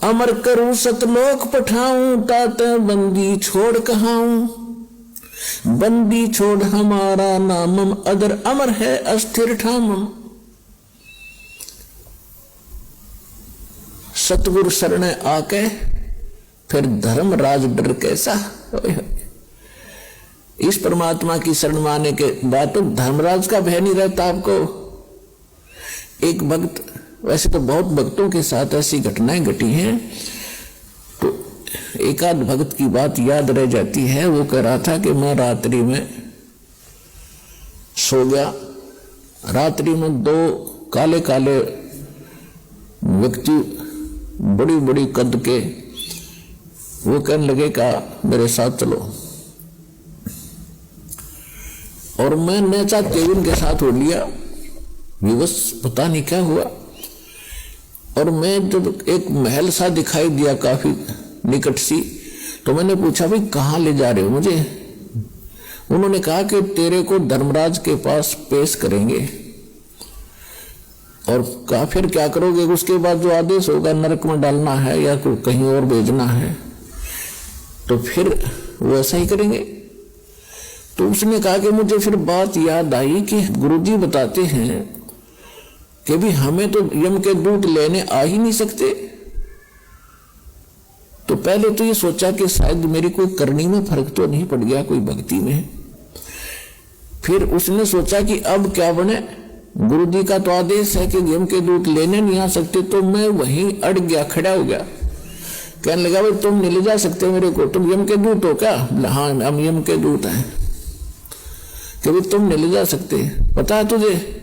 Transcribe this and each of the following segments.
अमर करूं सतलोक पठाऊं, तात बंदी छोड़ कहाऊं। बंदी छोड़ हमारा नामम, अदर अमर है अस्थिर ठामम। सतगुरु शरण आके फिर धर्मराज डर कैसा। इस परमात्मा की शरण माने के बाद तो धर्मराज का भय नहीं रहता आपको। एक भक्त, वैसे तो बहुत भक्तों के साथ ऐसी घटनाएं घटी हैं, तो एक आध भक्त की बात याद रह जाती है। वो कह रहा था कि मैं रात्रि में सो गया, रात्रि में दो काले काले व्यक्ति बड़ी बड़ी कद के वो कहने लगे का मेरे साथ चलो, और मैं न चाहते उनके साथ हो लिया। विवश पता नहीं क्या हुआ, और मैं जब एक महल सा दिखाई दिया काफी निकट सी, तो मैंने पूछा भाई कहाँ ले जा रहे हो मुझे। उन्होंने कहा कि तेरे को धर्मराज के पास पेश करेंगे, और कहा फिर क्या करोगे। उसके बाद जो आदेश होगा नरक में डालना है या कहीं और भेजना है, तो फिर वो ऐसा ही करेंगे। तो उसने कहा कि मुझे फिर बात याद आई कि गुरुजी बताते हैं कि भी हमें तो यम के दूत लेने आ ही नहीं सकते। तो पहले तो ये सोचा कि शायद मेरी कोई करनी में फर्क तो नहीं पड़ गया, कोई भक्ति में। फिर उसने सोचा कि अब क्या बने, गुरुजी का तो आदेश है कि यम के दूत लेने नहीं आ सकते। तो मैं वहीं अड़ गया, खड़ा हो गया। कहने लगा भाई तुम नहीं ले जा सकते मेरे को, तुम यम के दूत हो क्या। हाँ हम यम के दूत हैं। कि भाई तुम नहीं ले जा सकते, पता है तुझे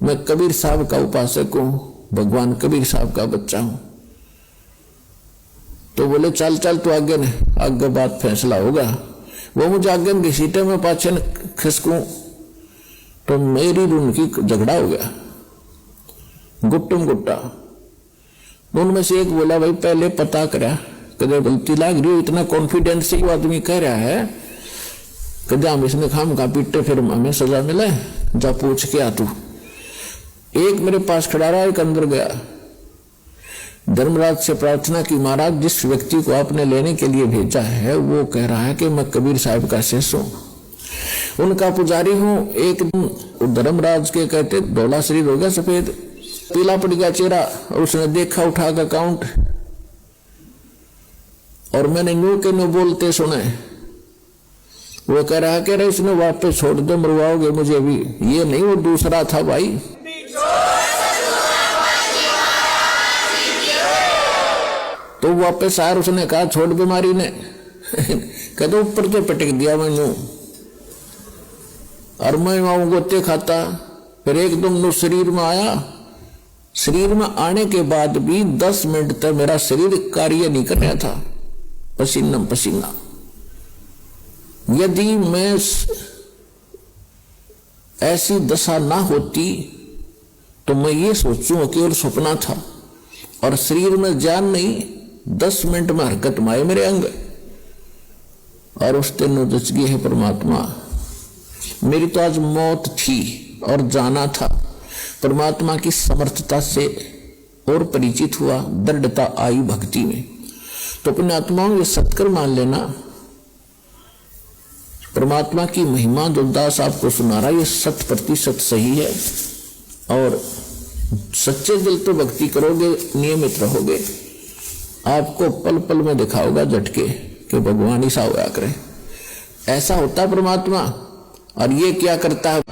मैं कबीर साहब का उपासक हूं, भगवान कबीर साहब का बच्चा हूं। तो बोले चल चल तू आगे ने, आगे बात फैसला होगा। वो मुझे आगे घसीटे में पाछे खिसकूं, तो मेरी उनकी झगड़ा हो गया, गुट्टम गुट्टा। उनमें से एक बोला भाई पहले पता करा, कदे गलती लाग रही हो, इतना कॉन्फिडेंस से वो आदमी कह रहा है, कदे हम इसने खाम खा पीटे फिर हमें सजा मिले, जा पूछ के आ तू। एक मेरे पास खड़ा रहा, एक अंदर गया। धर्मराज से प्रार्थना की, महाराज जिस व्यक्ति को आपने लेने के लिए भेजा है वो कह रहा है कि मैं कबीर साहब का शिष्य हूं, उनका पुजारी हूं। एक दिन धर्मराज के कहते धौला शरीर हो गया, सफेद पीला पड़ गया चेहरा, और उसने देखा उठा का अकाउंट, और मैंने न्यू के न्यू बोलते सुने। वो कह रहा है कि इसने वापस छोड़ दो, मरवाओगे मुझे भी। ये नहीं, वो दूसरा था भाई। तो वापस आया, उसने कहा छोड़ बीमारी ने। कहते ऊपर से पटक दिया मैनू, और मैं वहां गोते खाता। फिर एकदम नो शरीर में आया। शरीर में आने के बाद भी 10 मिनट तक मेरा शरीर कार्य नहीं कर रहा था, पसीना पसीना। यदि मैं ऐसी दशा ना होती तो मैं ये सोचूं केवल सपना था, और शरीर में जान नहीं, 10 मिनट में हरकत में आए मेरे अंग। और उस दिन रच गई है परमात्मा। मेरी तो आज मौत थी और जाना था। परमात्मा की समर्थता से और परिचित हुआ, दृढ़ता आई भक्ति में। तो अपने आत्माओं ये सत्कर मान लेना, परमात्मा की महिमा जो दास आपको सुना रहा है ये 100% सही है। और सच्चे दिल तो भक्ति करोगे, नियमित रहोगे, आपको पल पल में दिखाओगा झटके कि भगवान ही सा होया करे। ऐसा होता है परमात्मा। और ये क्या करता है,